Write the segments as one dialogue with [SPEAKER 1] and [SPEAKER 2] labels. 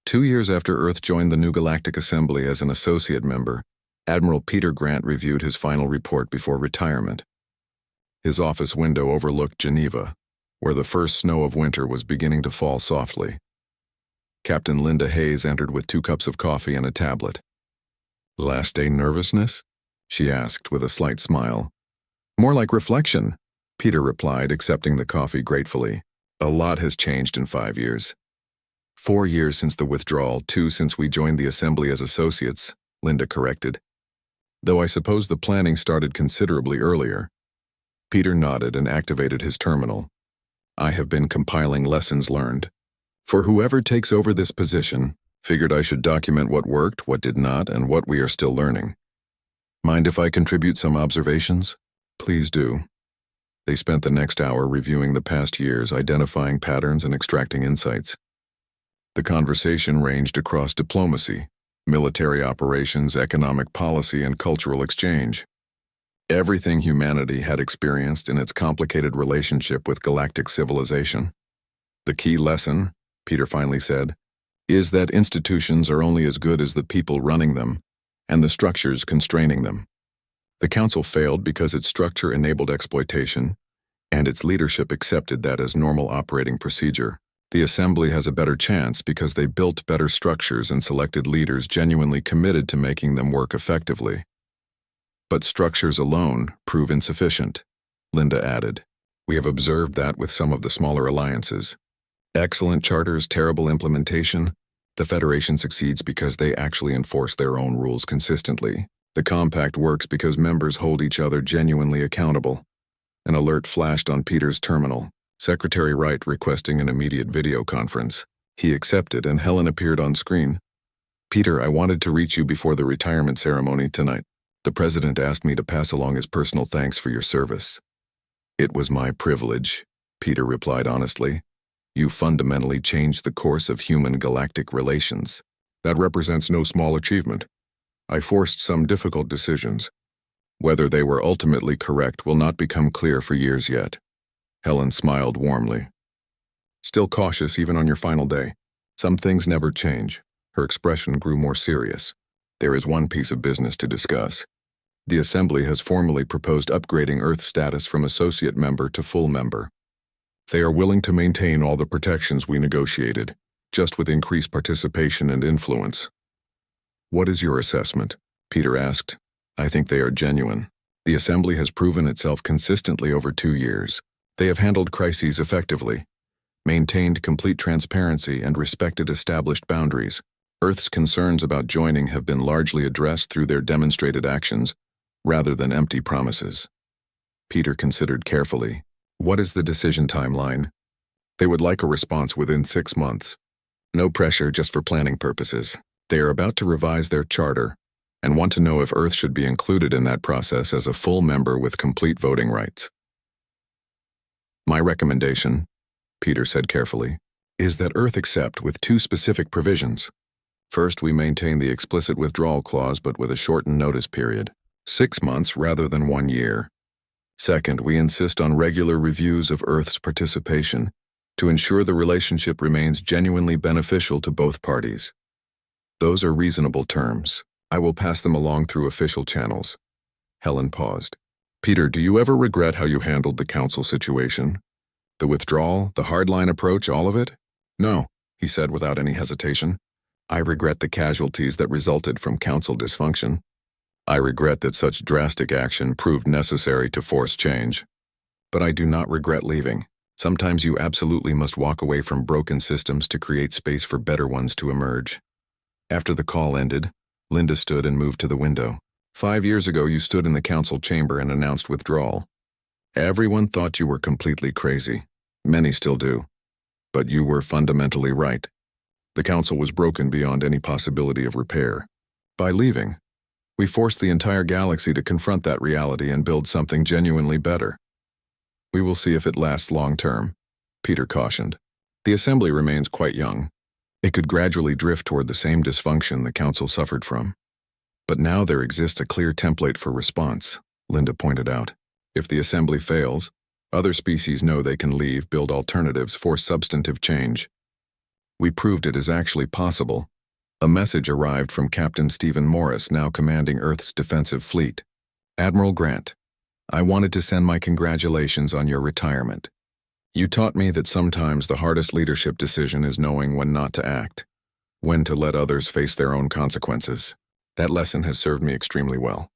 [SPEAKER 1] 2 years after Earth joined the new Galactic Assembly as an associate member, Admiral Peter Grant reviewed his final report before retirement. His office window overlooked Geneva, where the first snow of winter was beginning to fall softly. Captain Linda Hayes entered with 2 cups of coffee and a tablet. "Last day nervousness?" she asked with a slight smile. "More like reflection," Peter replied, accepting the coffee gratefully. "A lot has changed in 5 years. 4 years since the withdrawal, 2 since we joined the Assembly as associates," Linda corrected. "Though I suppose the planning started considerably earlier." Peter nodded and activated his terminal. "I have been compiling lessons learned. For whoever takes over this position, figured I should document what worked, what did not, and what we are still learning. Mind if I contribute some observations?" "Please do." They spent the next hour reviewing the past years, identifying patterns and extracting insights. The conversation ranged across diplomacy, military operations, economic policy, and cultural exchange. Everything humanity had experienced in its complicated relationship with galactic civilization. "The key lesson," Peter finally said, "is that institutions are only as good as the people running them and the structures constraining them. The Council failed because its structure enabled exploitation, and its leadership accepted that as normal operating procedure. The Assembly has a better chance because they built better structures and selected leaders genuinely committed to making them work effectively. But structures alone prove insufficient," Linda added. "We have observed that with some of the smaller alliances. Excellent charters, terrible implementation. The Federation succeeds because they actually enforce their own rules consistently. The Compact works because members hold each other genuinely accountable." An alert flashed on Peter's terminal. Secretary Wright requesting an immediate video conference. He accepted, and Helen appeared on screen. "Peter, I wanted to reach you before the retirement ceremony tonight. The President asked me to pass along his personal thanks for your service." "It was my privilege," Peter replied honestly. "You fundamentally changed the course of human-galactic relations. That represents no small achievement. I forced some difficult decisions. Whether they were ultimately correct will not become clear for years yet." Helen smiled warmly. "Still cautious even on your final day. Some things never change." Her expression grew more serious. "There is one piece of business to discuss. The Assembly has formally proposed upgrading Earth status from associate member to full member. They are willing to maintain all the protections we negotiated, just with increased participation and influence." "What is your assessment?" Peter asked. "I think they are genuine. The Assembly has proven itself consistently over 2 years. They have handled crises effectively, maintained complete transparency, and respected established boundaries. Earth's concerns about joining have been largely addressed through their demonstrated actions, rather than empty promises." Peter considered carefully. "What is the decision timeline?" "They would like a response within 6 months. No pressure, just for planning purposes. They are about to revise their charter and want to know if Earth should be included in that process as a full member with complete voting rights." "My recommendation," Peter said carefully, "is that Earth accept with 2 specific provisions. First, we maintain the explicit withdrawal clause but with a shortened notice period, 6 months rather than 1 year. Second, we insist on regular reviews of Earth's participation to ensure the relationship remains genuinely beneficial to both parties. Those are reasonable terms. I will pass them along through official channels." Helen paused. "Peter, do you ever regret how you handled the Council situation? The withdrawal, the hardline approach, all of it?" "No," he said without any hesitation. "I regret the casualties that resulted from Council dysfunction. I regret that such drastic action proved necessary to force change. But I do not regret leaving. Sometimes you absolutely must walk away from broken systems to create space for better ones to emerge." After the call ended, Linda stood and moved to the window. 5 years ago you stood in the Council chamber and announced withdrawal. Everyone thought you were completely crazy. Many still do. But you were fundamentally right. The Council was broken beyond any possibility of repair. By leaving, we forced the entire galaxy to confront that reality and build something genuinely better. We will see if it lasts long term," Peter cautioned. "The Assembly remains quite young. It could gradually drift toward the same dysfunction the Council suffered from. But now there exists a clear template for response," Linda pointed out. "If the Assembly fails, other species know they can leave, build alternatives, force substantive change. We proved it is actually possible. A message arrived from Captain Stephen Morris, now commanding Earth's defensive fleet. Admiral Grant, I wanted to send my congratulations on your retirement. You taught me that sometimes the hardest leadership decision is knowing when not to act, when to let others face their own consequences. That lesson has served me extremely well.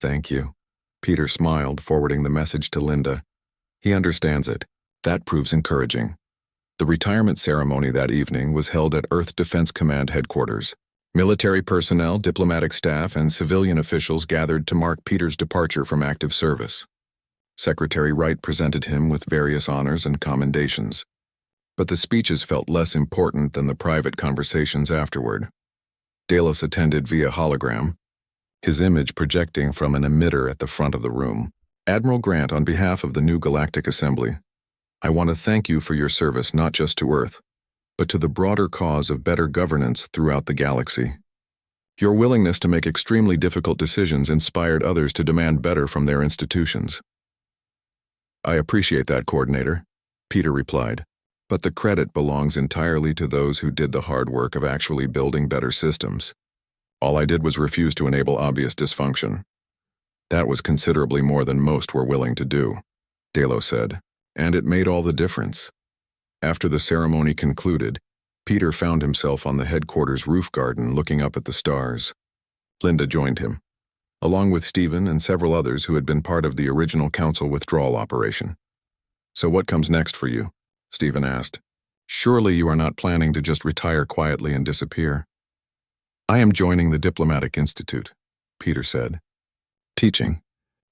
[SPEAKER 1] Thank you. Peter smiled, forwarding the message to Linda. He understands it. That proves encouraging. The retirement ceremony that evening was held at Earth Defense Command headquarters. Military personnel, diplomatic staff, and civilian officials gathered to mark Peter's departure from active service. Secretary Wright presented him with various honors and commendations. But the speeches felt less important than the private conversations afterward. Delos attended via hologram, his image projecting from an emitter at the front of the room. Admiral Grant, on behalf of the new Galactic Assembly, I want to thank you for your service not just to Earth, but to the broader cause of better governance throughout the galaxy. Your willingness to make extremely difficult decisions inspired others to demand better from their institutions. I appreciate that, Coordinator, Peter replied, but the credit belongs entirely to those who did the hard work of actually building better systems. All I did was refuse to enable obvious dysfunction. That was considerably more than most were willing to do, Delos said, and it made all the difference. After the ceremony concluded, Peter found himself on the headquarters roof garden looking up at the stars. Linda joined him, along with Stephen and several others who had been part of the original Council withdrawal operation. So what comes next for you? Stephen asked. Surely you are not planning to just retire quietly and disappear. I am joining the Diplomatic Institute, Peter said. Teaching.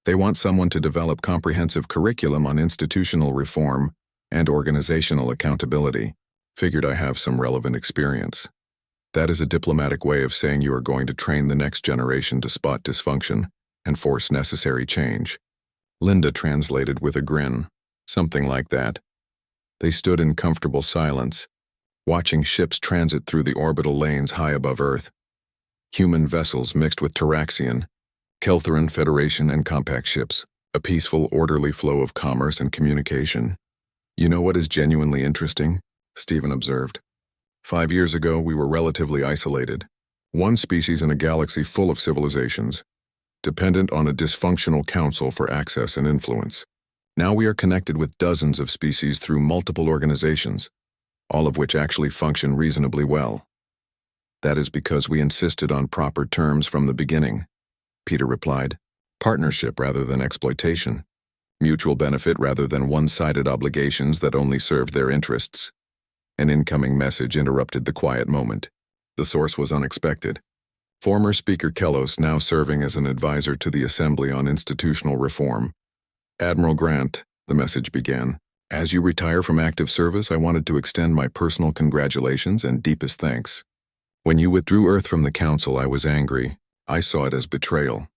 [SPEAKER 1] They want someone to develop comprehensive curriculum on institutional reform and organizational accountability. Figured I have some relevant experience. That is a diplomatic way of saying you are going to train the next generation to spot dysfunction and force necessary change. Linda translated with a grin. Something like that. They stood in comfortable silence, watching ships transit through the orbital lanes high above Earth. Human vessels mixed with Taraxian, Keltheran Federation and compact ships, a peaceful, orderly flow of commerce and communication. You know what is genuinely interesting? Stephen observed. 5 years ago, we were relatively isolated, one species in a galaxy full of civilizations, dependent on a dysfunctional council for access and influence. Now we are connected with dozens of species through multiple organizations, all of which actually function reasonably well. That is because we insisted on proper terms from the beginning, Peter replied. Partnership rather than exploitation. Mutual benefit rather than one-sided obligations that only served their interests. An incoming message interrupted the quiet moment. The source was unexpected. Former Speaker Kellos, now serving as an advisor to the Assembly on institutional reform. Admiral Grant, the message began. As you retire from active service, I wanted to extend my personal congratulations and deepest thanks. When you withdrew Earth from the Council, I was angry. I saw it as betrayal.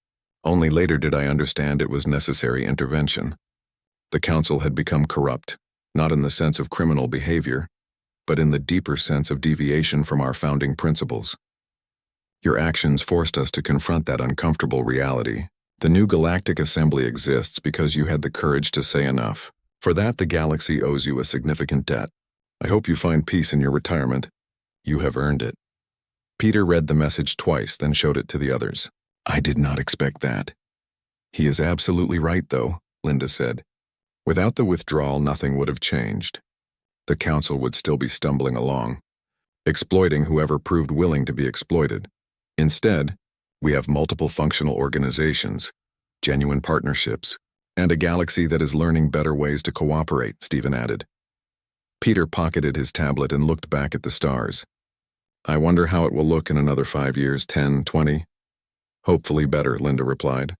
[SPEAKER 1] Only later did I understand it was necessary intervention. The Council had become corrupt, not in the sense of criminal behavior, but in the deeper sense of deviation from our founding principles. Your actions forced us to confront that uncomfortable reality. The new Galactic Assembly exists because you had the courage to say enough. For that, the galaxy owes you a significant debt. I hope you find peace in your retirement. You have earned it. Peter read the message twice, then showed it to the others. I did not expect that. He is absolutely right, though, Linda said. Without the withdrawal, nothing would have changed. The Council would still be stumbling along, exploiting whoever proved willing to be exploited. Instead, we have multiple functional organizations, genuine partnerships, and a galaxy that is learning better ways to cooperate, Stephen added. Peter pocketed his tablet and looked back at the stars. I wonder how it will look in another 5 years, 10, 20? Hopefully better, Linda replied.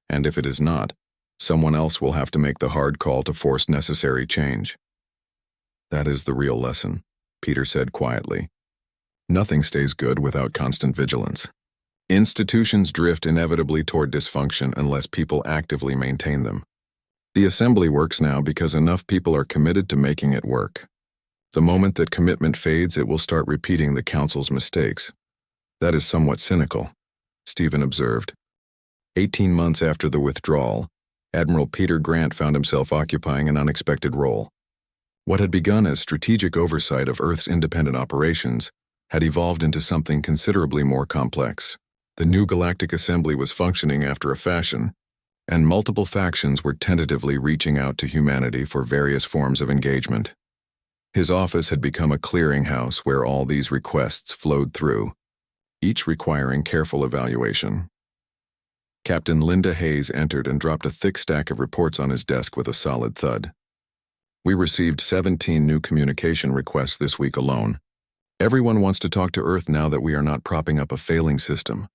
[SPEAKER 1] And if it is not, someone else will have to make the hard call to force necessary change. That is the real lesson, Peter said quietly. Nothing stays good without constant vigilance. Institutions drift inevitably toward dysfunction unless people actively maintain them. The Assembly works now because enough people are committed to making it work. The moment that commitment fades, it will start repeating the Council's mistakes. That is somewhat cynical, Stephen observed. 18 months after the withdrawal, Admiral Peter Grant found himself occupying an unexpected role. What had begun as strategic oversight of Earth's independent operations had evolved into something considerably more complex. The new Galactic Assembly was functioning after a fashion, and multiple factions were tentatively reaching out to humanity for various forms of engagement. His office had become a clearinghouse where all these requests flowed through, each requiring careful evaluation. Captain Linda Hayes entered and dropped a thick stack of reports on his desk with a solid thud. We received 17 new communication requests this week alone. Everyone wants to talk to Earth now that we are not propping up a failing system.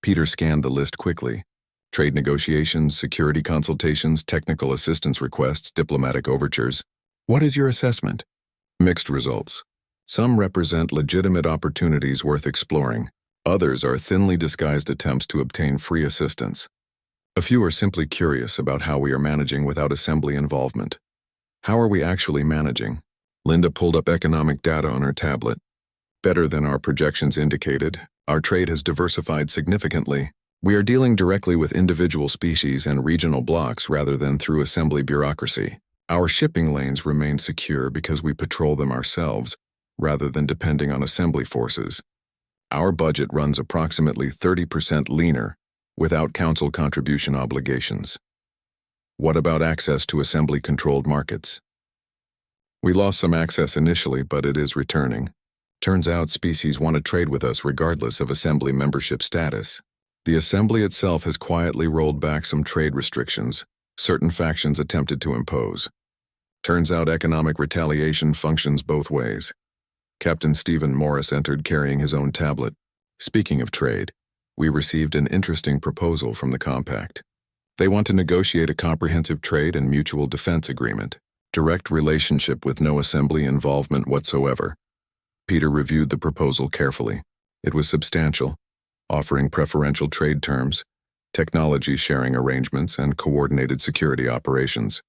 [SPEAKER 1] Peter scanned the list quickly. Trade negotiations, security consultations, technical assistance requests, diplomatic overtures. What is your assessment? Mixed results. Some represent legitimate opportunities worth exploring. Others are thinly disguised attempts to obtain free assistance. A few are simply curious about how we are managing without assembly involvement. How are we actually managing? Linda pulled up economic data on her tablet. Better than our projections indicated, our trade has diversified significantly. We are dealing directly with individual species and regional blocks rather than through assembly bureaucracy. Our shipping lanes remain secure because we patrol them ourselves, rather than depending on assembly forces. Our budget runs approximately 30% leaner, without council contribution obligations. What about access to assembly-controlled markets? We lost some access initially, but it is returning. Turns out species want to trade with us regardless of assembly membership status. The assembly itself has quietly rolled back some trade restrictions certain factions attempted to impose. Turns out economic retaliation functions both ways. Captain Stephen Morris entered carrying his own tablet. Speaking of trade, we received an interesting proposal from the Compact. They want to negotiate a comprehensive trade and mutual defense agreement. Direct relationship with no assembly involvement whatsoever. Peter reviewed the proposal carefully. It was substantial, offering preferential trade terms, technology sharing arrangements, and coordinated security operations.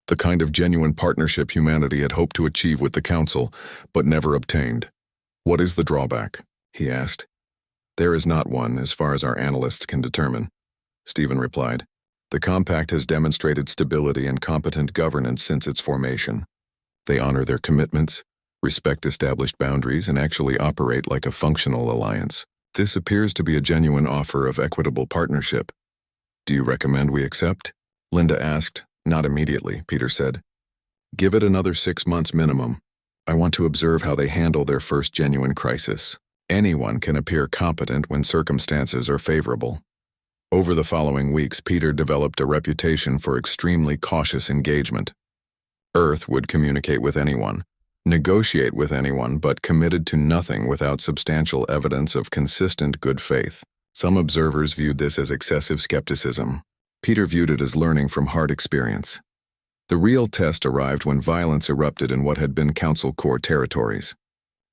[SPEAKER 1] The kind of genuine partnership humanity had hoped to achieve with the Council, but never obtained. What is the drawback? He asked. There is not one, as far as our analysts can determine, Stephen replied. The Compact has demonstrated stability and competent governance since its formation. They honor their commitments, respect established boundaries, and actually operate like a functional alliance. This appears to be a genuine offer of equitable partnership. Do you recommend we accept? Linda asked. Not immediately, Peter said. Give it another 6 months minimum. I want to observe how they handle their first genuine crisis. Anyone can appear competent when circumstances are favorable. Over the following weeks, Peter developed a reputation for extremely cautious engagement. Earth would communicate with anyone, negotiate with anyone, but committed to nothing without substantial evidence of consistent good faith. Some observers viewed this as excessive skepticism. Peter viewed it as learning from hard experience. The real test arrived when violence erupted in what had been Council core territories.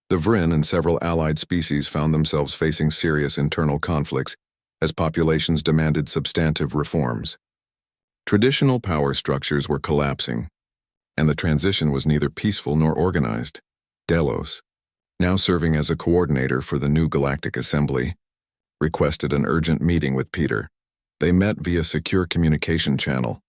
[SPEAKER 1] The Vryn and several allied species found themselves facing serious internal conflicts as populations demanded substantive reforms. Traditional power structures were collapsing, and the transition was neither peaceful nor organized. Delos, now serving as a coordinator for the new Galactic Assembly, requested an urgent meeting with Peter. They met via secure communication channel.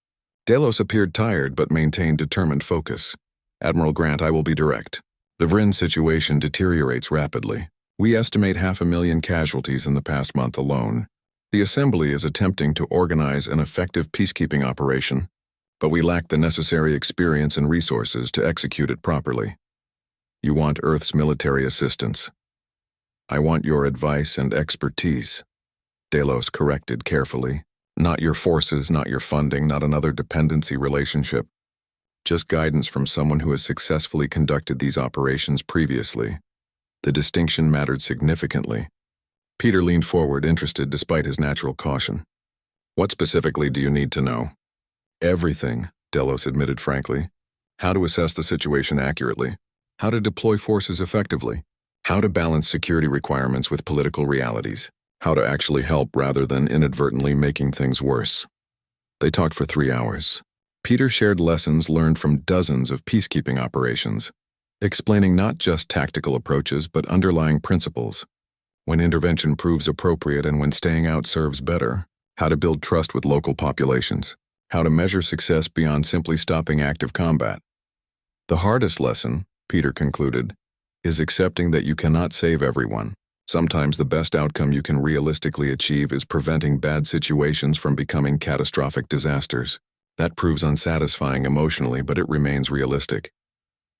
[SPEAKER 1] Delos appeared tired but maintained determined focus. Admiral Grant, I will be direct. The Vryn situation deteriorates rapidly. We estimate 500,000 casualties in the past month alone. The Assembly is attempting to organize an effective peacekeeping operation, but we lack the necessary experience and resources to execute it properly. You want Earth's military assistance. I want your advice and expertise. Delos corrected carefully. Not your forces, not your funding, not another dependency relationship. Just guidance from someone who has successfully conducted these operations previously. The distinction mattered significantly. Peter leaned forward, interested despite his natural caution. What specifically do you need to know? Everything, Delos admitted frankly. How to assess the situation accurately. How to deploy forces effectively. How to balance security requirements with political realities. How to actually help rather than inadvertently making things worse. They talked for 3 hours. Peter shared lessons learned from dozens of peacekeeping operations, explaining not just tactical approaches but underlying principles. When intervention proves appropriate and when staying out serves better. How to build trust with local populations. How to measure success beyond simply stopping active combat. The hardest lesson, Peter concluded, is accepting that you cannot save everyone. Sometimes the best outcome you can realistically achieve is preventing bad situations from becoming catastrophic disasters. That proves unsatisfying emotionally, but it remains realistic.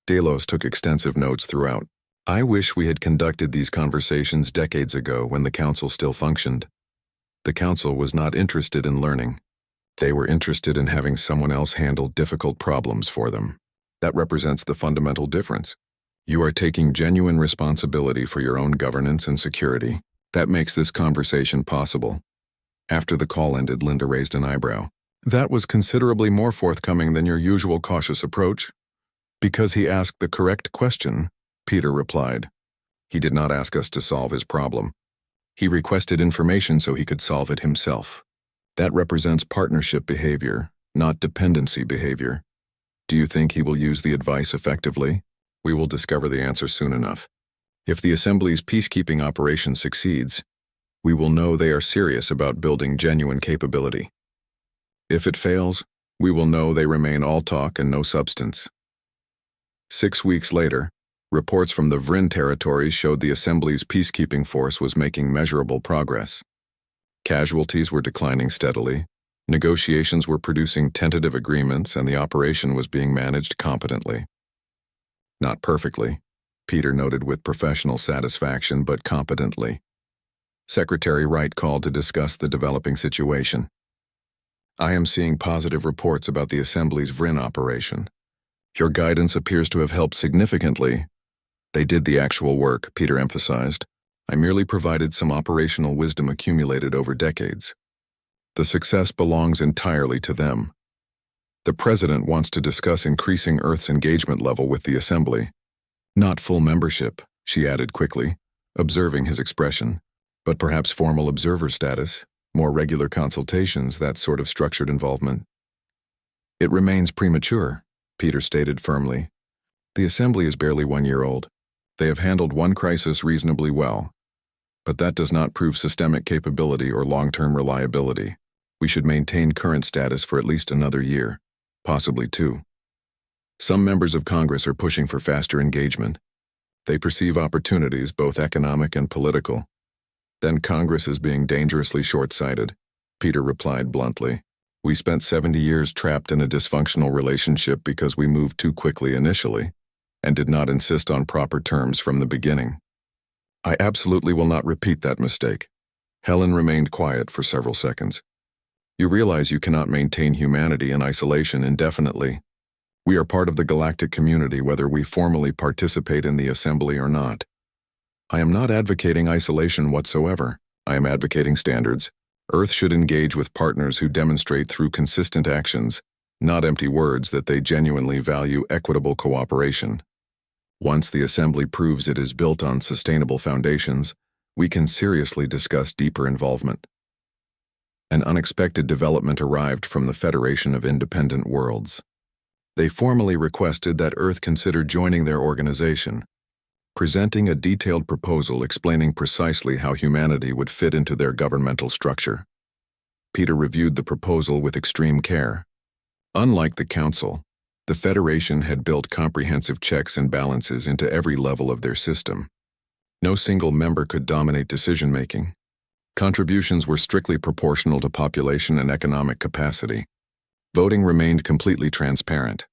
[SPEAKER 1] Delos took extensive notes throughout. I wish we had conducted these conversations decades ago when the council still functioned. The council was not interested in learning. They were interested in having someone else handle difficult problems for them. That represents the fundamental difference. You are taking genuine responsibility for your own governance and security. That makes this conversation possible. After the call ended, Linda raised an eyebrow. That was considerably more forthcoming than your usual cautious approach. Because he asked the correct question, Peter replied. He did not ask us to solve his problem. He requested information so he could solve it himself. That represents partnership behavior, not dependency behavior. Do you think he will use the advice effectively? We will discover the answer soon enough. If the Assembly's peacekeeping operation succeeds, we will know they are serious about building genuine capability. If it fails, we will know they remain all talk and no substance. 6 weeks later, reports from the Vryn territories showed the Assembly's peacekeeping force was making measurable progress. Casualties were declining steadily, negotiations were producing tentative agreements, and the operation was being managed competently. Not perfectly, Peter noted with professional satisfaction, but competently. Secretary Wright called to discuss the developing situation. I am seeing positive reports about the Assembly's Vryn operation. Your guidance appears to have helped significantly. They did the actual work, Peter emphasized. I merely provided some operational wisdom accumulated over decades. The success belongs entirely to them. The President wants to discuss increasing Earth's engagement level with the Assembly. Not full membership, she added quickly, observing his expression, but perhaps formal observer status, more regular consultations, that sort of structured involvement. It remains premature, Peter stated firmly. The Assembly is barely 1 year old. They have handled one crisis reasonably well, but that does not prove systemic capability or long-term reliability. We should maintain current status for at least another year, possibly 2. Some members of Congress are pushing for faster engagement. They perceive opportunities, both economic and political. Then Congress is being dangerously short-sighted, Peter replied bluntly. We spent 70 years trapped in a dysfunctional relationship because we moved too quickly initially and did not insist on proper terms from the beginning. I absolutely will not repeat that mistake. Helen remained quiet for several seconds. You realize you cannot maintain humanity in isolation indefinitely. We are part of the galactic community whether we formally participate in the Assembly or not. I am not advocating isolation whatsoever. I am advocating standards. Earth should engage with partners who demonstrate through consistent actions, not empty words, that they genuinely value equitable cooperation. Once the Assembly proves it is built on sustainable foundations, we can seriously discuss deeper involvement. An unexpected development arrived from the Federation of Independent Worlds. They formally requested that Earth consider joining their organization, presenting a detailed proposal explaining precisely how humanity would fit into their governmental structure. Peter reviewed the proposal with extreme care. Unlike the Council, the Federation had built comprehensive checks and balances into every level of their system. No single member could dominate decision-making. Contributions were strictly proportional to population and economic capacity. Voting remained completely transparent.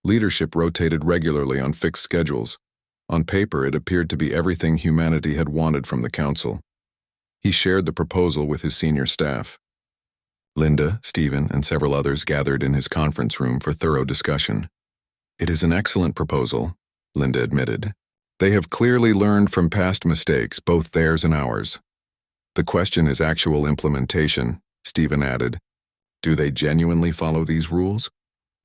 [SPEAKER 1] Leadership rotated regularly on fixed schedules. On paper, it appeared to be everything humanity had wanted from the Council. He shared the proposal with his senior staff. Linda, Stephen, and several others gathered in his conference room for thorough discussion. It is an excellent proposal, Linda admitted. They have clearly learned from past mistakes, both theirs and ours. The question is actual implementation, Stephen added. Do they genuinely follow these rules?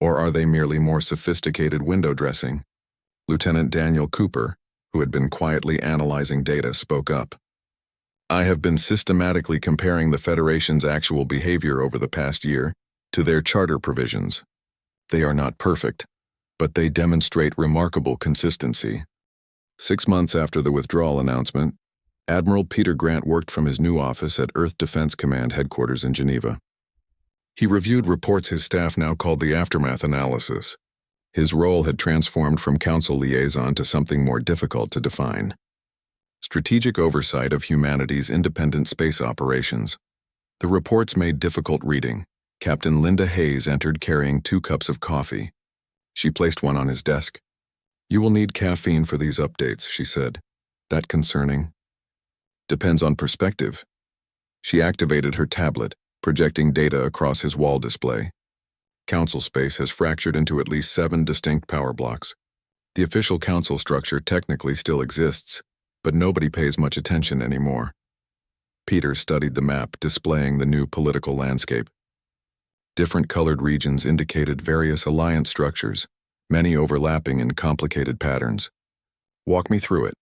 [SPEAKER 1] Or are they merely more sophisticated window dressing? Lieutenant Daniel Cooper, who had been quietly analyzing data, spoke up. I have been systematically comparing the Federation's actual behavior over the past year to their charter provisions. They are not perfect, but they demonstrate remarkable consistency. 6 months after the withdrawal announcement, Admiral Peter Grant worked from his new office at Earth Defense Command headquarters in Geneva. He reviewed reports his staff now called the aftermath analysis. His role had transformed from council liaison to something more difficult to define. Strategic oversight of humanity's independent space operations. The reports made difficult reading. Captain Linda Hayes entered carrying 2 cups of coffee. She placed one on his desk. "You will need caffeine for these updates," she said. "That concerning?" "Depends on perspective." She activated her tablet, projecting data across his wall display. Council space has fractured into at least 7 distinct power blocks. The official council structure technically still exists, but nobody pays much attention anymore. Peter studied the map displaying the new political landscape. Different colored regions indicated various alliance structures, many overlapping in complicated patterns. "Walk me through it."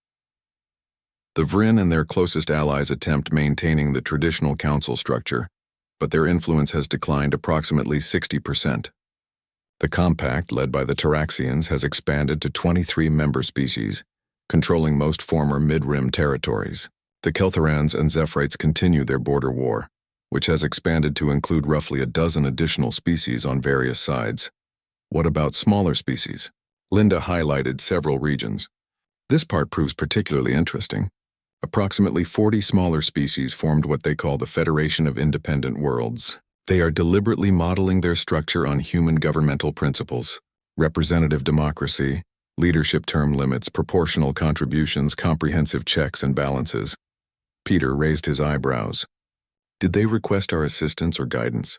[SPEAKER 1] The Vryn and their closest allies attempt maintaining the traditional council structure, but their influence has declined approximately 60%. The Compact, led by the Taraxians, has expanded to 23 member species, controlling most former mid-rim territories. The Keltharans and Zephyrites continue their border war, which has expanded to include roughly a dozen additional species on various sides. What about smaller species? Linda highlighted several regions. This part proves particularly interesting. Approximately 40 smaller species formed what they call the Federation of Independent Worlds. They are deliberately modeling their structure on human governmental principles: representative democracy, leadership term limits, proportional contributions, comprehensive checks and balances. Peter raised his eyebrows. "Did they request our assistance or guidance?"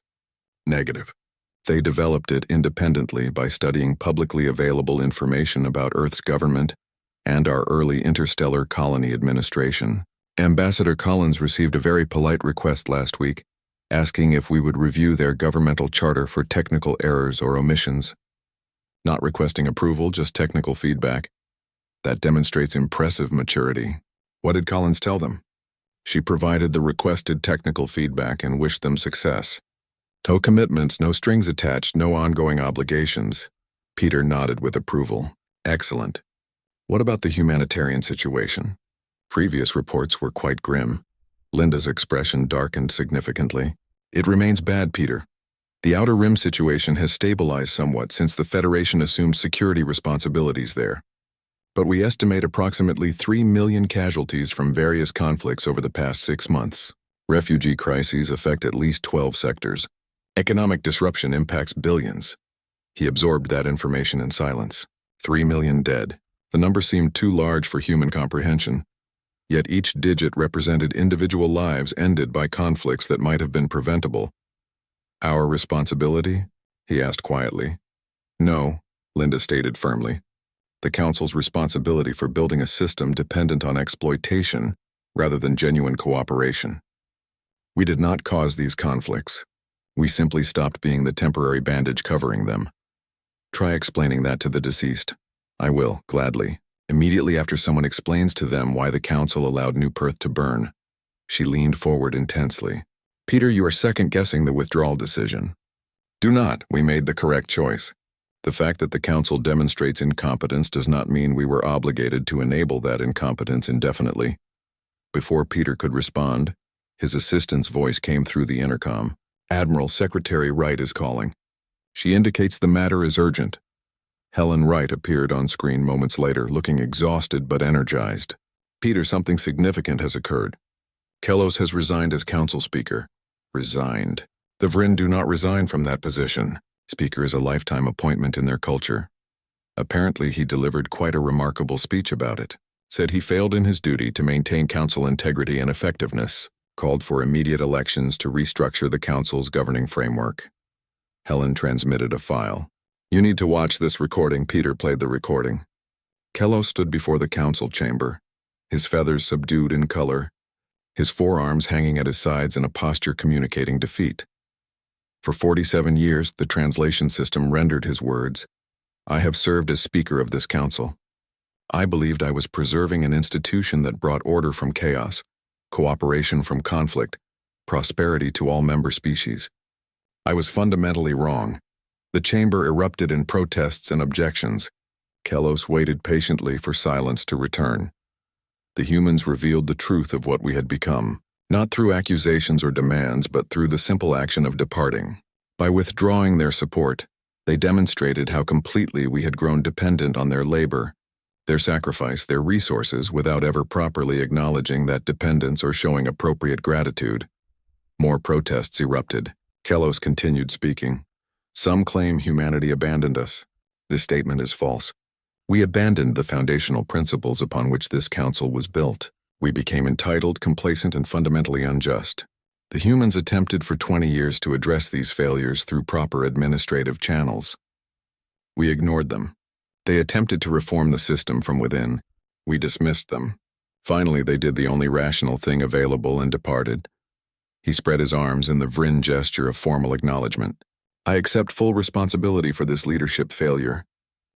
[SPEAKER 1] "Negative. They developed it independently by studying publicly available information about Earth's government and our early interstellar colony administration. Ambassador Collins received a very polite request last week, asking if we would review their governmental charter for technical errors or omissions. Not requesting approval, just technical feedback. That demonstrates impressive maturity." "What did Collins tell them?" "She provided the requested technical feedback and wished them success. No commitments, no strings attached, no ongoing obligations." Peter nodded with approval. "Excellent. What about the humanitarian situation?" Previous reports were quite grim. Linda's expression darkened significantly. "It remains bad, Peter. The Outer Rim situation has stabilized somewhat since the Federation assumed security responsibilities there. But we estimate approximately 3 million casualties from various conflicts over the past 6 months. Refugee crises affect at least 12 sectors. Economic disruption impacts billions." He absorbed that information in silence. 3 million dead. The number seemed too large for human comprehension. Yet each digit represented individual lives ended by conflicts that might have been preventable. "Our responsibility?" he asked quietly. "No," Linda stated firmly. "The Council's responsibility for building a system dependent on exploitation rather than genuine cooperation. We did not cause these conflicts. We simply stopped being the temporary bandage covering them. Try explaining that to the deceased." "I will, gladly. Immediately after someone explains to them why the Council allowed New Perth to burn." She leaned forward intensely. "Peter, you are second-guessing the withdrawal decision." "Do not. We made the correct choice. The fact that the Council demonstrates incompetence does not mean we were obligated to enable that incompetence indefinitely." Before Peter could respond, his assistant's voice came through the intercom. "Admiral, Secretary Wright is calling. She indicates the matter is urgent." Helen Wright appeared on screen moments later, looking exhausted but energized. "Peter, something significant has occurred. Kellos has resigned as council speaker." "Resigned? The Vryn do not resign from that position. Speaker is a lifetime appointment in their culture." Apparently he delivered quite a remarkable speech about it. Said he failed in his duty to maintain council integrity and effectiveness. Called for immediate elections to restructure the council's governing framework. Helen transmitted a file. "You need to watch this recording." Peter played the recording. Kellos stood before the council chamber, his feathers subdued in color, his forearms hanging at his sides in a posture communicating defeat. For 47 years, the translation system rendered his words, "I have served as speaker of this council. I believed I was preserving an institution that brought order from chaos, cooperation from conflict, prosperity to all member species. I was fundamentally wrong." The chamber erupted in protests and objections. Kellos waited patiently for silence to return. The humans revealed the truth of what we had become, not through accusations or demands, but through the simple action of departing. By withdrawing their support, They demonstrated how completely we had grown dependent on their labor, their sacrifice, their resources, without ever properly acknowledging that dependence or showing appropriate gratitude. More protests erupted. Kellos continued speaking. Some claim humanity abandoned us. This statement is false. We abandoned the foundational principles upon which this council was built. We became entitled, complacent, and fundamentally unjust. The humans attempted for 20 years to address these failures through proper administrative channels. We ignored them. They attempted to reform the system from within. We dismissed them. Finally, they did the only rational thing available and departed. He spread his arms in the Vrin gesture of formal acknowledgement. I accept full responsibility for this leadership failure.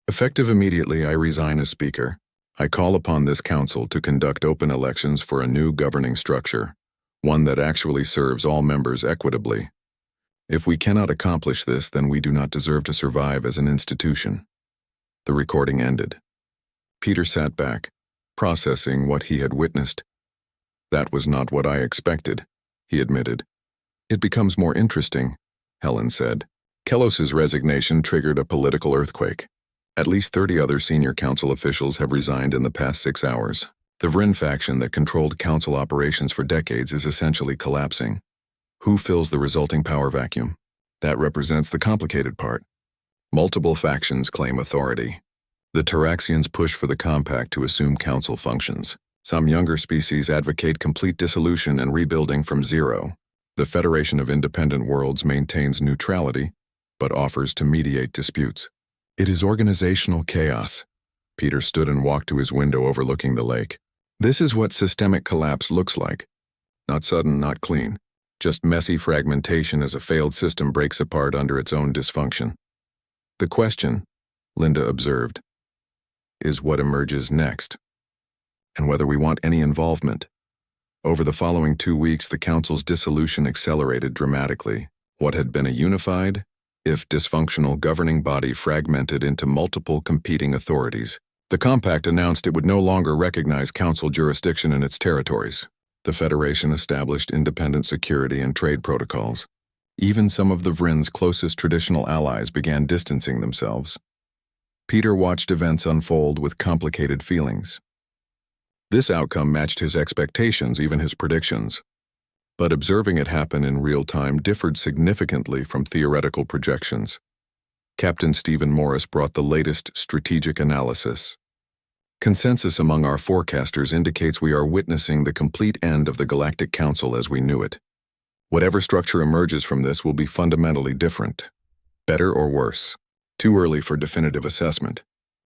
[SPEAKER 1] Effective immediately, I resign as Speaker. I call upon this council to conduct open elections for a new governing structure, one that actually serves all members equitably. If we cannot accomplish this, then we do not deserve to survive as an institution. The recording ended. Peter sat back, processing what he had witnessed. That was not what I expected, he admitted. It becomes more interesting, Helen said. Kellos's resignation triggered a political earthquake. At least 30 other senior council officials have resigned in the past 6 hours. The Vrin faction that controlled council operations for decades is essentially collapsing. Who fills the resulting power vacuum? That represents the complicated part. Multiple factions claim authority. The Taraxians push for the compact to assume council functions. Some younger species advocate complete dissolution and rebuilding from zero. The Federation of Independent Worlds maintains neutrality, but offers to mediate disputes. It is organizational chaos. Peter stood and walked to his window overlooking the lake. This is what systemic collapse looks like. Not sudden, not clean. Just messy fragmentation as a failed system breaks apart under its own dysfunction. The question, Linda observed, is what emerges next, and whether we want any involvement. Over the following 2 weeks, the Council's dissolution accelerated dramatically. What had been a unified, if dysfunctional, governing body fragmented into multiple competing authorities. The Compact announced it would no longer recognize Council jurisdiction in its territories. The Federation established independent security and trade protocols. Even some of the Vrin's closest traditional allies began distancing themselves. Peter watched events unfold with complicated feelings. This outcome matched his expectations, even his predictions. But observing it happen in real time differed significantly from theoretical projections. Captain Stephen Morris brought the latest strategic analysis. Consensus among our forecasters indicates we are witnessing the complete end of the Galactic Council as we knew it. Whatever structure emerges from this will be fundamentally different. Better or worse. Too early for definitive assessment.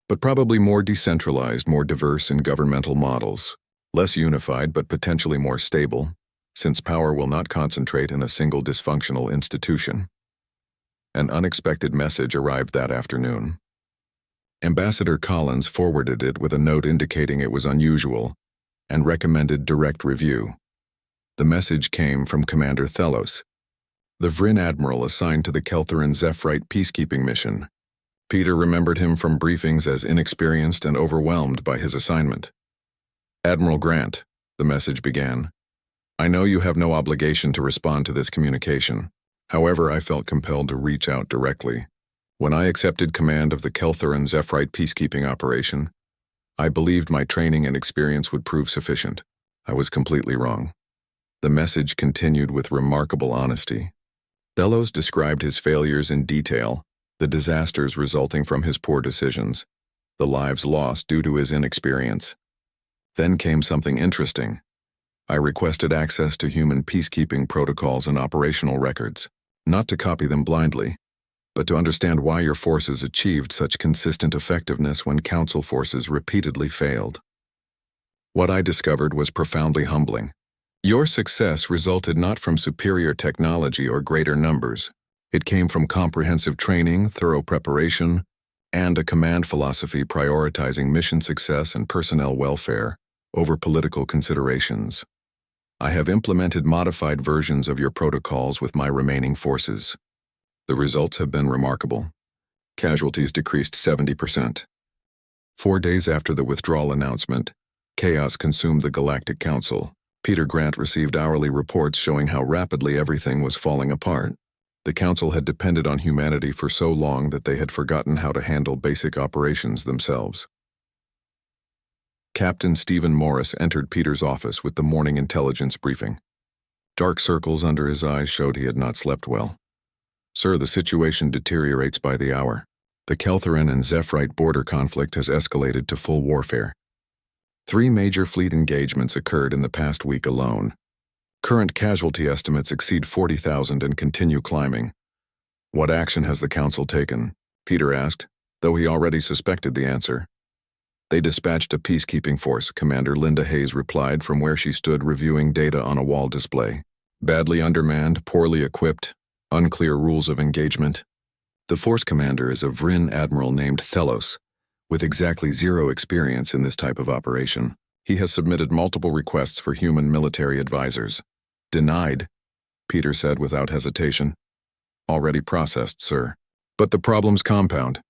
[SPEAKER 1] But probably more decentralized, more diverse in governmental models. Less unified but potentially more stable, since power will not concentrate in a single dysfunctional institution. An unexpected message arrived that afternoon. Ambassador Collins forwarded it with a note indicating it was unusual and recommended direct review. The message came from Commander Thelos, the Vrin admiral assigned to the Keltheran Zephyrite peacekeeping mission. Peter remembered him from briefings as inexperienced and overwhelmed by his assignment. Admiral Grant, the message began. I know you have no obligation to respond to this communication. However, I felt compelled to reach out directly. When I accepted command of the Keltheran Zephyrite peacekeeping operation, I believed my training and experience would prove sufficient. I was completely wrong. The message continued with remarkable honesty. Thelos described his failures in detail, the disasters resulting from his poor decisions, the lives lost due to his inexperience. Then came something interesting. I requested access to human peacekeeping protocols and operational records, not to copy them blindly, but to understand why your forces achieved such consistent effectiveness when Council forces repeatedly failed. What I discovered was profoundly humbling. Your success resulted not from superior technology or greater numbers. It came from comprehensive training, thorough preparation, and a command philosophy prioritizing mission success and personnel welfare over political considerations. I have implemented modified versions of your protocols with my remaining forces. The results have been remarkable. Casualties decreased 70%. 4 days after the withdrawal announcement, chaos consumed the Galactic Council. Peter Grant received hourly reports showing how rapidly everything was falling apart. The Council had depended on humanity for so long that they had forgotten how to handle basic operations themselves. Captain Stephen Morris entered Peter's office with the morning intelligence briefing. Dark circles under his eyes showed he had not slept well. "Sir, the situation deteriorates by the hour. The Keltheran and Zephyrite border conflict has escalated to full warfare. 3 major fleet engagements occurred in the past week alone. Current casualty estimates exceed 40,000 and continue climbing." "What action has the Council taken?" Peter asked, though he already suspected the answer. "They dispatched a peacekeeping force," Commander Linda Hayes replied from where she stood reviewing data on a wall display. "Badly undermanned, poorly equipped, unclear rules of engagement. The force commander is a Vryn admiral named Thelos, with exactly 0 experience in this type of operation. He has submitted multiple requests for human military advisors." "Denied," Peter said without hesitation. "Already processed, sir." "But the problem's compound.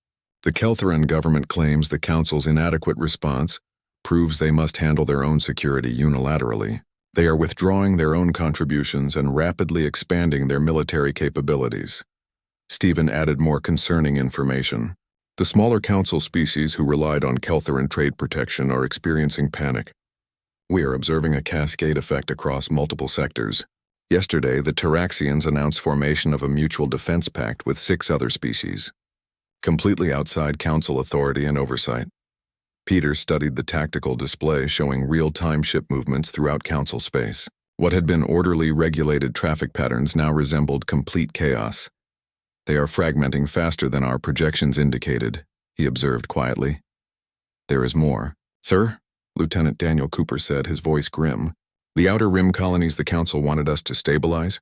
[SPEAKER 1] The Keltheran government claims the Council's inadequate response proves they must handle their own security unilaterally. They are withdrawing their own contributions and rapidly expanding their military capabilities." Stephen added more concerning information. "The smaller Council species who relied on Keltheran trade protection are experiencing panic. We are observing a cascade effect across multiple sectors. Yesterday, the Taraxians announced formation of a mutual defense pact with 6 other species, completely outside Council authority and oversight." Peter studied the tactical display showing real-time ship movements throughout Council space. What had been orderly, regulated traffic patterns now resembled complete chaos. "They are fragmenting faster than our projections indicated," he observed quietly. "There is more." "Sir?" Lieutenant Daniel Cooper said, his voice grim. "The Outer Rim colonies the Council wanted us to stabilize?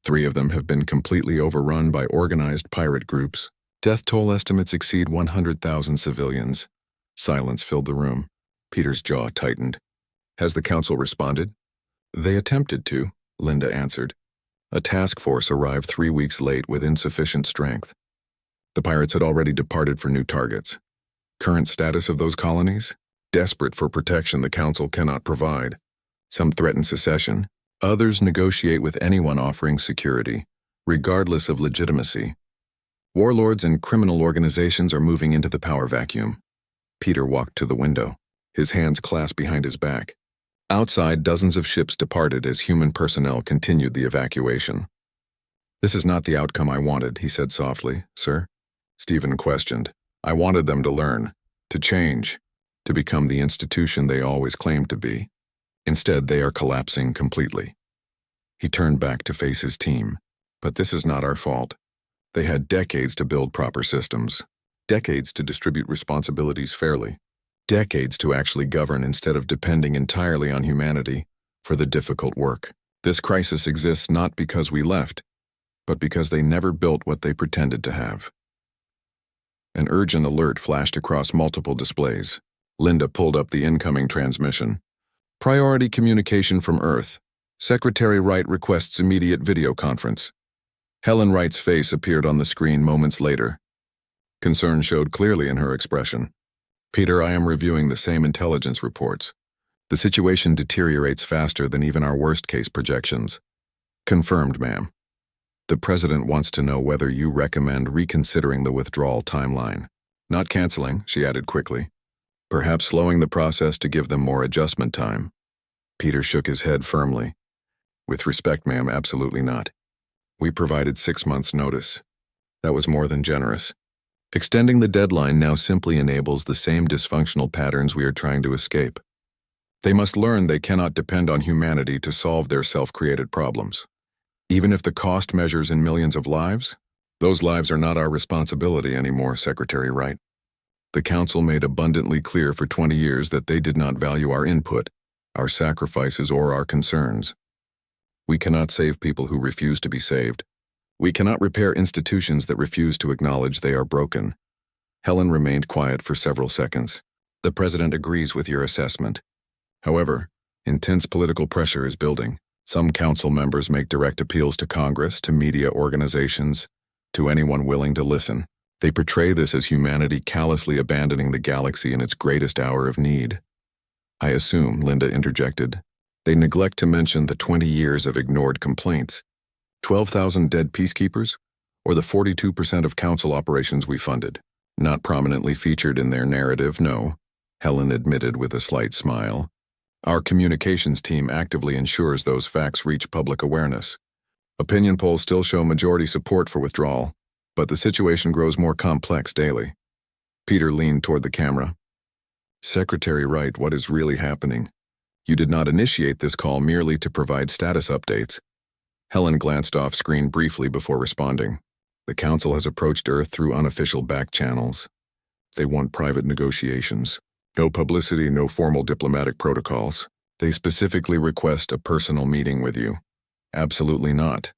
[SPEAKER 1] 3 of them have been completely overrun by organized pirate groups. Death toll estimates exceed 100,000 civilians." Silence filled the room. Peter's jaw tightened. "Has the Council responded?" "They attempted to," Linda answered. "A task force arrived 3 weeks late with insufficient strength. The pirates had already departed for new targets. Current status of those colonies? Desperate for protection the Council cannot provide. Some threaten secession. Others negotiate with anyone offering security, regardless of legitimacy. Warlords and criminal organizations are moving into the power vacuum." Peter walked to the window, his hands clasped behind his back. Outside, dozens of ships departed as human personnel continued the evacuation. "This is not the outcome I wanted," he said softly. "Sir?" Stephen questioned. "I wanted them to learn, to change, to become the institution they always claimed to be. Instead, they are collapsing completely." He turned back to face his team. "But this is not our fault. They had decades to build proper systems, decades to distribute responsibilities fairly, decades to actually govern instead of depending entirely on humanity for the difficult work. This crisis exists not because we left, but because they never built what they pretended to have." An urgent alert flashed across multiple displays. Linda pulled up the incoming transmission. "Priority communication from Earth. Secretary Wright requests immediate video conference." Helen Wright's face appeared on the screen moments later. Concern showed clearly in her expression. "Peter, I am reviewing the same intelligence reports. The situation deteriorates faster than even our worst-case projections." "Confirmed, ma'am. The President wants to know whether you recommend reconsidering the withdrawal timeline." "Not canceling," she added quickly. "Perhaps slowing the process to give them more adjustment time." Peter shook his head firmly. "With respect, ma'am, absolutely not. We provided 6 months' notice. That was more than generous. Extending the deadline now simply enables the same dysfunctional patterns we are trying to escape. They must learn they cannot depend on humanity to solve their self-created problems. Even if the cost measures in millions of lives, those lives are not our responsibility anymore, Secretary Wright. The Council made abundantly clear for 20 years that they did not value our input, our sacrifices, or our concerns. We cannot save people who refuse to be saved. We cannot repair institutions that refuse to acknowledge they are broken." Helen remained quiet for several seconds. "The President agrees with your assessment. However, intense political pressure is building. Some Council members make direct appeals to Congress, to media organizations, to anyone willing to listen. They portray this as humanity callously abandoning the galaxy in its greatest hour of need." "I assume," Linda interjected, "they neglect to mention the 20 years of ignored complaints. 12,000 dead peacekeepers, or the 42% of council operations we funded. Not prominently featured in their narrative, no, Helen admitted with a slight smile. Our communications team actively ensures those facts reach public awareness. Opinion polls still show majority support for withdrawal, but the situation grows more complex daily. Peter leaned toward the camera. Secretary Wright, what is really happening? You did not initiate this call merely to provide status updates. Helen glanced off screen briefly before responding. The council has approached Earth through unofficial back channels. They want private negotiations. No publicity, no formal diplomatic protocols. They specifically request a personal meeting with you. Absolutely not.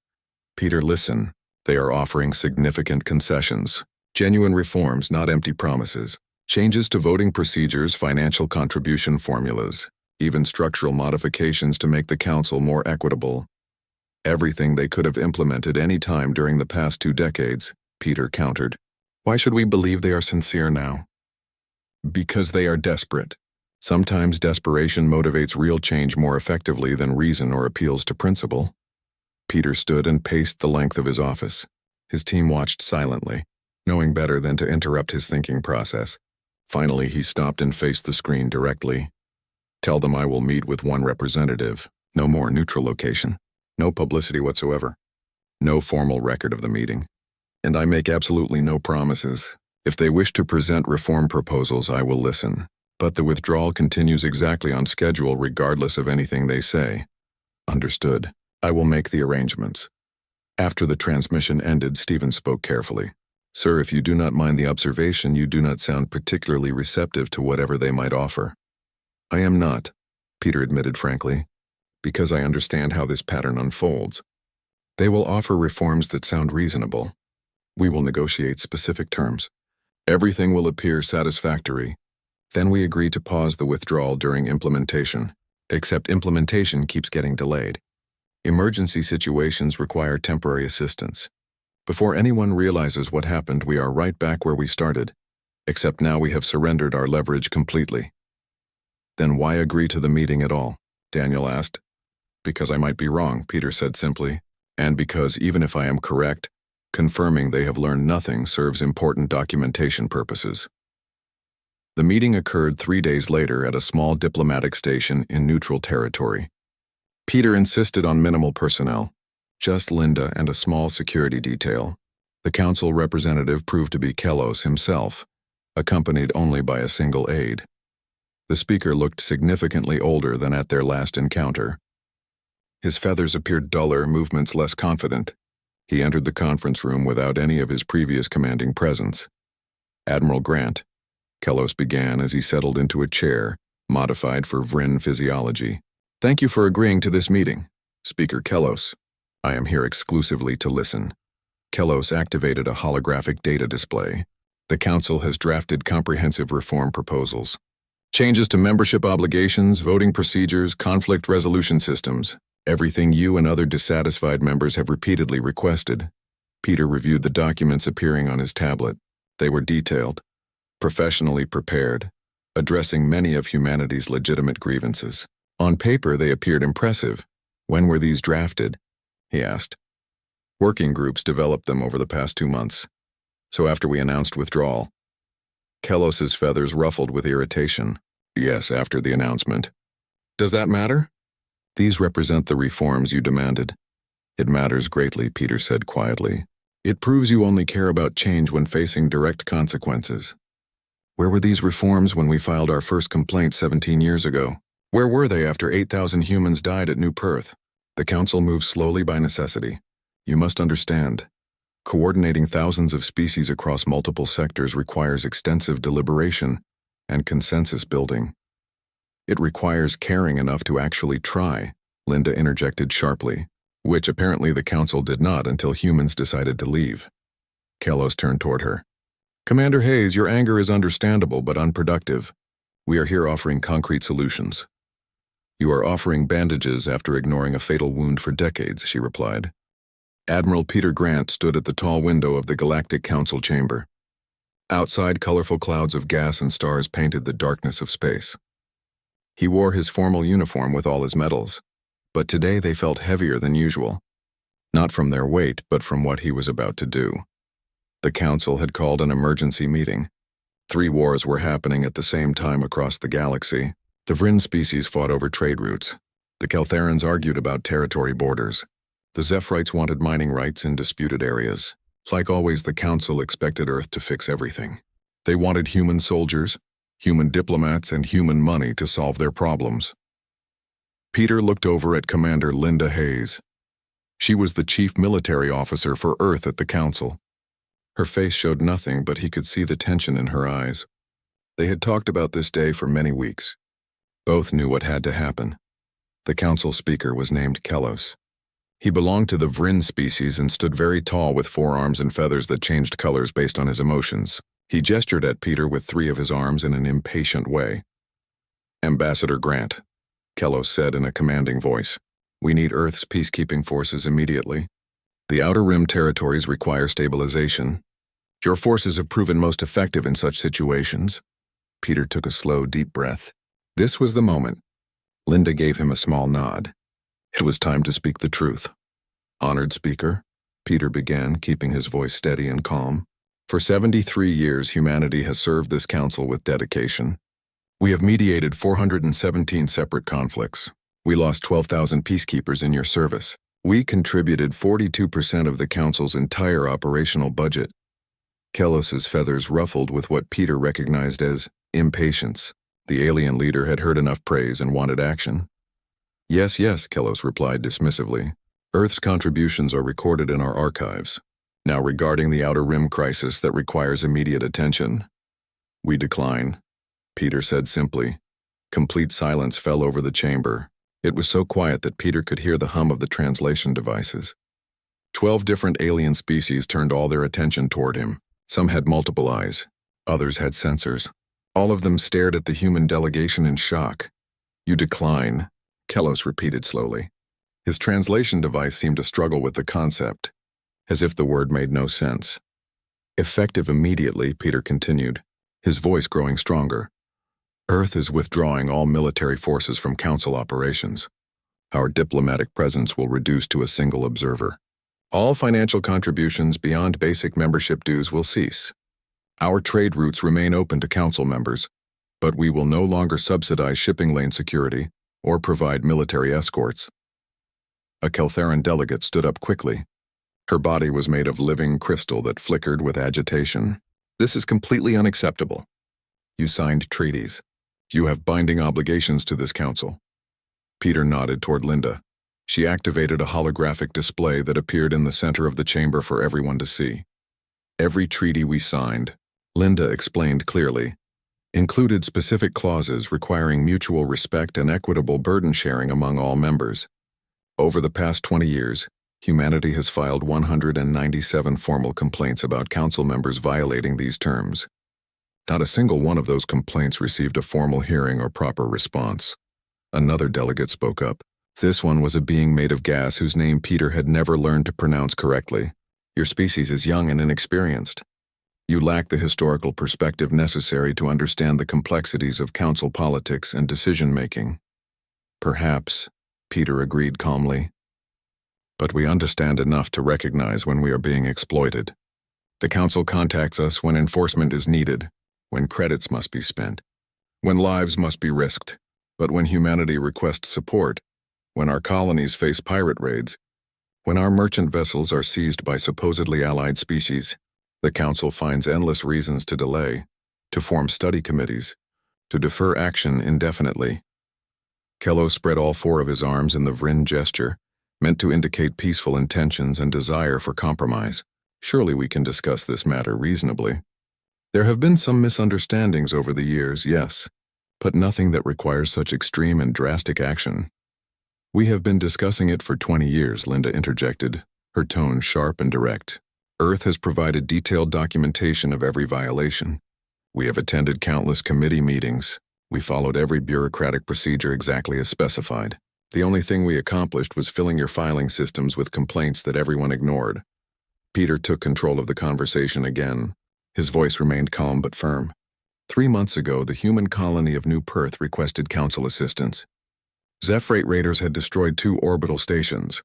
[SPEAKER 1] Peter, listen. They are offering significant concessions. Genuine reforms, not empty promises. Changes to voting procedures, financial contribution formulas, even structural modifications to make the council more equitable. Everything they could have implemented any time during the past 2 decades, Peter countered. Why should we believe they are sincere now? Because they are desperate. Sometimes desperation motivates real change more effectively than reason or appeals to principle. Peter stood and paced the length of his office. His team watched silently, knowing better than to interrupt his thinking process. Finally, he stopped and faced the screen directly. Tell them I will meet with one representative. No more, neutral location. No publicity whatsoever. No formal record of the meeting. And I make absolutely no promises. If they wish to present reform proposals, I will listen. But the withdrawal continues exactly on schedule regardless of anything they say. Understood. I will make the arrangements. After the transmission ended, Stephen spoke carefully. Sir, if you do not mind the observation, you do not sound particularly receptive to whatever they might offer. I am not, Peter admitted frankly, because I understand how this pattern unfolds. They will offer reforms that sound reasonable. We will negotiate specific terms. Everything will appear satisfactory. Then we agree to pause the withdrawal during implementation, except implementation keeps getting delayed. Emergency situations require temporary assistance. Before anyone realizes what happened, we are right back where we started, except now we have surrendered our leverage completely. Then why agree to the meeting at all? Daniel asked. Because I might be wrong, Peter said simply, and because even if I am correct, confirming they have learned nothing serves important documentation purposes. The meeting occurred 3 days later at a small diplomatic station in neutral territory. Peter insisted on minimal personnel, just Linda and a small security detail. The council representative proved to be Kellos himself, accompanied only by a single aide. The speaker looked significantly older than at their last encounter. His feathers appeared duller, movements less confident. He entered the conference room without any of his previous commanding presence. Admiral Grant, Kellos began as he settled into a chair, modified for Vryn physiology. Thank you for agreeing to this meeting, Speaker Kellos. I am here exclusively to listen. Kellos activated a holographic data display. The Council has drafted comprehensive reform proposals. Changes to membership obligations, voting procedures, conflict resolution systems. Everything you and other dissatisfied members have repeatedly requested. Peter reviewed the documents appearing on his tablet. They were detailed, professionally prepared, addressing many of humanity's legitimate grievances. On paper, they appeared impressive. When were these drafted? He asked. Working groups developed them over the past 2 months. So after we announced withdrawal. Kellos's feathers ruffled with irritation. Yes, after the announcement. Does that matter? These represent the reforms you demanded. It matters greatly, Peter said quietly. It proves you only care about change when facing direct consequences. Where were these reforms when we filed our first complaint 17 years ago? Where were they after 8,000 humans died at New Perth? The Council moves slowly by necessity. You must understand. Coordinating thousands of species across multiple sectors requires extensive deliberation and consensus building. It requires caring enough to actually try, Linda interjected sharply, which apparently the Council did not until humans decided to leave. Kellos turned toward her. Commander Hayes, your anger is understandable but unproductive. We are here offering concrete solutions. You are offering bandages after ignoring a fatal wound for decades, she replied. Admiral Peter Grant stood at the tall window of the Galactic Council chamber. Outside, colorful clouds of gas and stars painted the darkness of space. He wore his formal uniform with all his medals, but today they felt heavier than usual. not from their weight, but from what he was about to do. The council had called an emergency meeting. 3 wars were happening at the same time across the galaxy. The Vryn species fought over trade routes. The Keltherans argued about territory borders. The Zephyrites wanted mining rights in disputed areas. Like always, the council expected Earth to fix everything. They wanted human soldiers, human diplomats, and human money to solve their problems. Peter looked over at Commander Linda Hayes. She was the chief military officer for Earth at the council. Her face showed nothing, but he could see the tension in her eyes. They had talked about this day for many weeks. Both knew what had to happen. The council speaker was named Kelos. He belonged to the Vryn species and stood very tall with 4 arms and feathers that changed colors based on his emotions. He gestured at Peter with 3 of his arms in an impatient way. "Ambassador Grant," Kelos said in a commanding voice, "we need Earth's peacekeeping forces immediately. The Outer Rim territories require stabilization. Your forces have proven most effective in such situations." Peter took a slow, deep breath. This was the moment. Linda gave him a small nod. It was time to speak the truth. "Honored Speaker," Peter began, keeping his voice steady and calm. "For 73 years, humanity has served this council with dedication. We have mediated 417 separate conflicts. We lost 12,000 peacekeepers in your service. We contributed 42% of the council's entire operational budget." Kelos's feathers ruffled with what Peter recognized as impatience. The alien leader had heard enough praise and wanted action. "Yes, yes," Kelos replied dismissively. "Earth's contributions are recorded in our archives. Now regarding the Outer Rim crisis that requires immediate attention." "We decline," Peter said simply. Complete silence fell over the chamber. It was so quiet that Peter could hear the hum of the translation devices. 12 different alien species turned all their attention toward him. Some had multiple eyes. Others had sensors. All of them stared at the human delegation in shock. "You decline," Kelos repeated slowly. His translation device seemed to struggle with the concept, as if the word made no sense. "Effective immediately," Peter continued, his voice growing stronger. "Earth is withdrawing all military forces from council operations. Our diplomatic presence will reduce to a single observer. All financial contributions beyond basic membership dues will cease. Our trade routes remain open to council members, but we will no longer subsidize shipping lane security or provide military escorts." A Keltheran delegate stood up quickly. Her body was made of living crystal that flickered with agitation. "This is completely unacceptable. You signed treaties. You have binding obligations to this council." Peter nodded toward Linda. She activated a holographic display that appeared in the center of the chamber for everyone to see. "Every treaty we signed," Linda explained clearly, "included specific clauses requiring mutual respect and equitable burden sharing among all members. Over the past 20 years, humanity has filed 197 formal complaints about council members violating these terms. Not a single one of those complaints received a formal hearing or proper response." Another delegate spoke up. This one was a being made of gas whose name Peter had never learned to pronounce correctly. "Your species is young and inexperienced. You lack the historical perspective necessary to understand the complexities of council politics and decision-making." "Perhaps," Peter agreed calmly. "But we understand enough to recognize when we are being exploited. The council contacts us when enforcement is needed, when credits must be spent, when lives must be risked. But when humanity requests support, when our colonies face pirate raids, when our merchant vessels are seized by supposedly allied species, the council finds endless reasons to delay, to form study committees, to defer action indefinitely." Kelos spread all 4 of his arms in the Vryn gesture, meant to indicate peaceful intentions and desire for compromise. "Surely we can discuss this matter reasonably. There have been some misunderstandings over the years, yes, but nothing that requires such extreme and drastic action." "We have been discussing it for 20 years, Linda interjected, her tone sharp and direct. "Earth has provided detailed documentation of every violation. We have attended countless committee meetings. We followed every bureaucratic procedure exactly as specified. The only thing we accomplished was filling your filing systems with complaints that everyone ignored." Peter took control of the conversation again. His voice remained calm but firm. 3 months ago, the human colony of New Perth requested council assistance. Zephrite raiders had destroyed 2 orbital stations.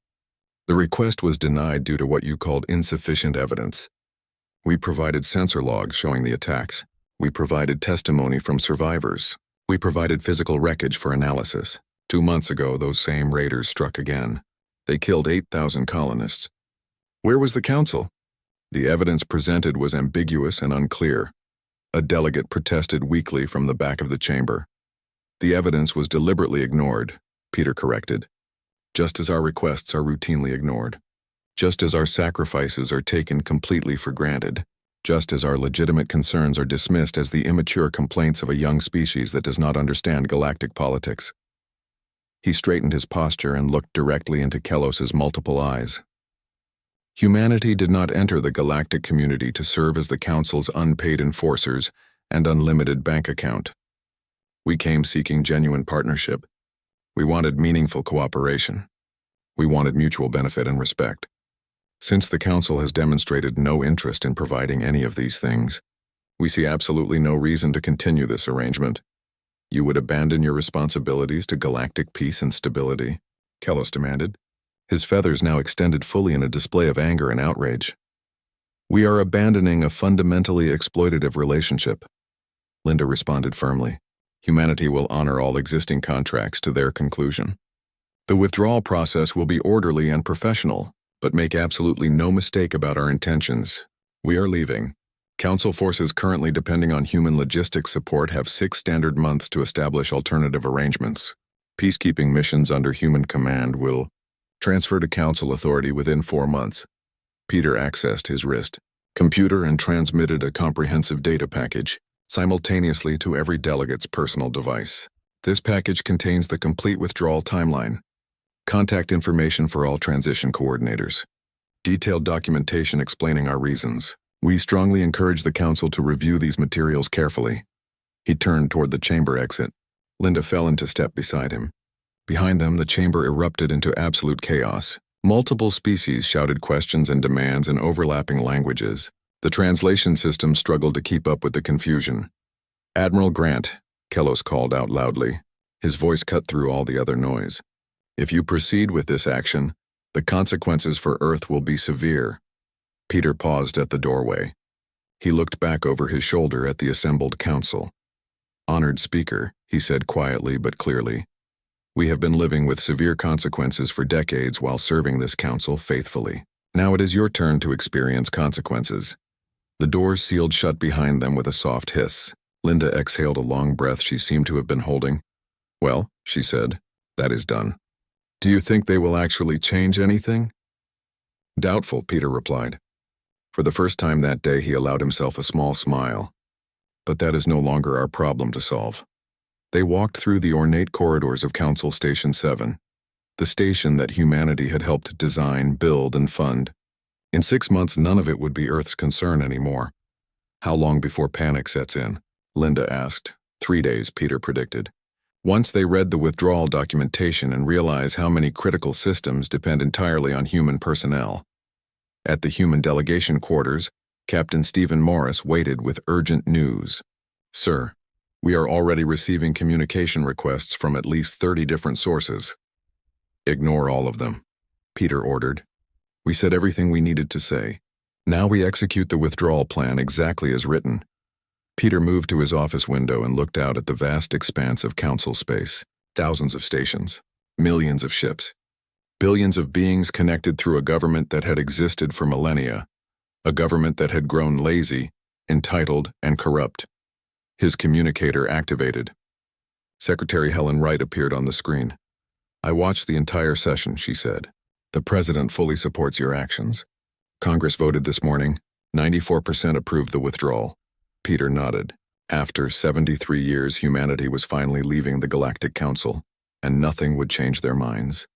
[SPEAKER 1] The request was denied due to what you called insufficient evidence. We provided sensor logs showing the attacks. We provided testimony from survivors. We provided physical wreckage for analysis. 2 months ago, those same raiders struck again. They killed 8,000 colonists. Where was the council? The evidence presented was ambiguous and unclear. A delegate protested weakly from the back of the chamber. The evidence was deliberately ignored, Peter corrected. Just as our requests are routinely ignored. Just as our sacrifices are taken completely for granted. Just as our legitimate concerns are dismissed as the immature complaints of a young species that does not understand galactic politics. He straightened his posture and looked directly into Kelos's multiple eyes. Humanity did not enter the galactic community to serve as the Council's unpaid enforcers and unlimited bank account. We came seeking genuine partnership. We wanted meaningful cooperation. We wanted mutual benefit and respect. Since the Council has demonstrated no interest in providing any of these things, we see absolutely no reason to continue this arrangement. You would abandon your responsibilities to galactic peace and stability, Kelos demanded, his feathers now extended fully in a display of anger and outrage. We are abandoning a fundamentally exploitative relationship, Linda responded firmly. Humanity will honor all existing contracts to their conclusion. The withdrawal process will be orderly and professional, but make absolutely no mistake about our intentions. We are leaving. Council forces currently depending on human logistics support have 6 standard months to establish alternative arrangements. Peacekeeping missions under human command will transfer to Council authority within 4 months. Peter accessed his wrist computer and transmitted a comprehensive data package simultaneously to every delegate's personal device. This package contains the complete withdrawal timeline, contact information for all transition coordinators, detailed documentation explaining our reasons. We strongly encourage the Council to review these materials carefully. He turned toward the chamber exit. Linda fell into step beside him. Behind them, the chamber erupted into absolute chaos. Multiple species shouted questions and demands in overlapping languages. The translation system struggled to keep up with the confusion. Admiral Grant, Kelos called out loudly. His voice cut through all the other noise. If you proceed with this action, the consequences for Earth will be severe. Peter paused at the doorway. He looked back over his shoulder at the assembled council. Honored speaker, he said quietly but clearly. We have been living with severe consequences for decades while serving this council faithfully. Now it is your turn to experience consequences. The doors sealed shut behind them with a soft hiss. Linda exhaled a long breath she seemed to have been holding. Well, she said, that is done. Do you think they will actually change anything? Doubtful, Peter replied. For the first time that day, he allowed himself a small smile. But that is no longer our problem to solve. They walked through the ornate corridors of Council Station 7, the station that humanity had helped design, build, and fund. In 6 months, none of it would be Earth's concern anymore. How long before panic sets in? Linda asked. 3 days, Peter predicted. Once they read the withdrawal documentation and realize how many critical systems depend entirely on human personnel. At the human delegation quarters, Captain Stephen Morris waited with urgent news. Sir, we are already receiving communication requests from at least 30 different sources. Ignore all of them, Peter ordered. We said everything we needed to say. Now we execute the withdrawal plan exactly as written. Peter moved to his office window and looked out at the vast expanse of council space. Thousands of stations, millions of ships, billions of beings connected through a government that had existed for millennia, a government that had grown lazy, entitled, and corrupt. His communicator activated. Secretary Helen Wright appeared on the screen. I watched the entire session, she said. The President fully supports your actions. Congress voted this morning. 94% approved the withdrawal. Peter nodded. After 73 years, humanity was finally leaving the Galactic Council, and nothing would change their minds.